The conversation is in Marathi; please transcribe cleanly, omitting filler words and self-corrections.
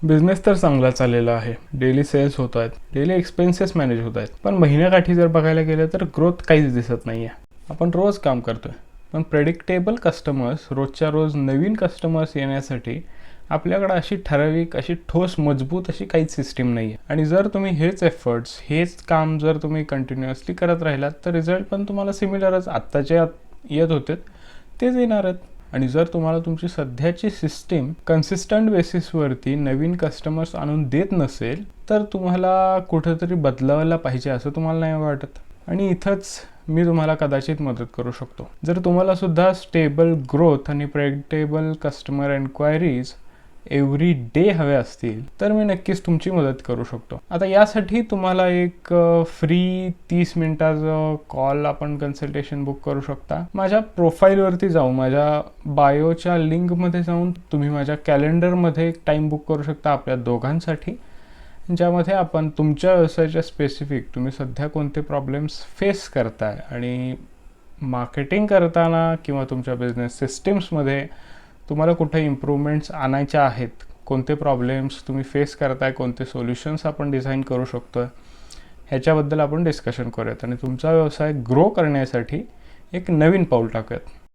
बिझनेस तर चांगला चाललेला आहे, डेली सेल्स होत आहेत, डेली एक्सपेन्सेस मॅनेज होत आहेत, पण महिन्याकाठी जर बघायला गेलं तर ग्रोथ काहीच दिसत नाही आहे. आपण रोज काम करतोय, पण प्रेडिक्टेबल कस्टमर्स, रोजच्या रोज नवीन कस्टमर्स येण्यासाठी आपल्याकडे अशी ठराविक, अशी ठोस, मजबूत अशी काहीच सिस्टीम नाही आहे. आणि जर तुम्ही हेच एफर्ट्स, हेच काम जर तुम्ही कंटिन्युअसली करत राहिलात तर रिझल्ट पण तुम्हाला सिमिलरच आत्ताचे येत होते तेच येणार आहेत. आणि जर तुम्हाला तुमची सध्याची सिस्टीम कन्सिस्टंट बेसिसवरती नवीन कस्टमर्स आणून देत नसेल तर तुम्हाला कुठेतरी बदलायला पाहिजे असं तुम्हाला नाही वाटत. आणि इथंच मी तुम्हाला कदाचित मदत करू शकतो. जर तुम्हाला सुद्धा स्टेबल ग्रोथ आणि प्रेडिक्टेबल कस्टमर एन्क्वायरीज एव्हरी डे हवे असतील तर मी नक्कीच तुमची मदत करू शकतो. आता यासाठी तुम्हाला एक फ्री 30 मिनिटाचं कॉल आपण कन्सल्टेशन बुक करू शकता. माझ्या प्रोफाईलवरती जाऊन, माझ्या बायोच्या लिंकमध्ये जाऊन तुम्ही माझ्या कॅलेंडरमध्ये एक टाईम बुक करू शकता आपल्या दोघांसाठी, ज्यामध्ये आपण तुमच्या व्यवसायाच्या स्पेसिफिक तुम्ही सध्या कोणते प्रॉब्लेम्स फेस करताय आणि मार्केटिंग करताना किंवा तुमच्या बिझनेस सिस्टीम्समध्ये तुम्हाला कुठे इम्प्रूव्हमेंट्स आणायच्या आहेत, कोणते प्रॉब्लेम्स तुम्ही फेस करताय, कोणते सोल्युशन्स आपण डिझाईन करू शकतो, ह्याच्याबद्दल आपण डिस्कशन करूयात आणि तुमचा व्यवसाय ग्रो करण्यासाठी एक नवीन पाऊल टाकूयात.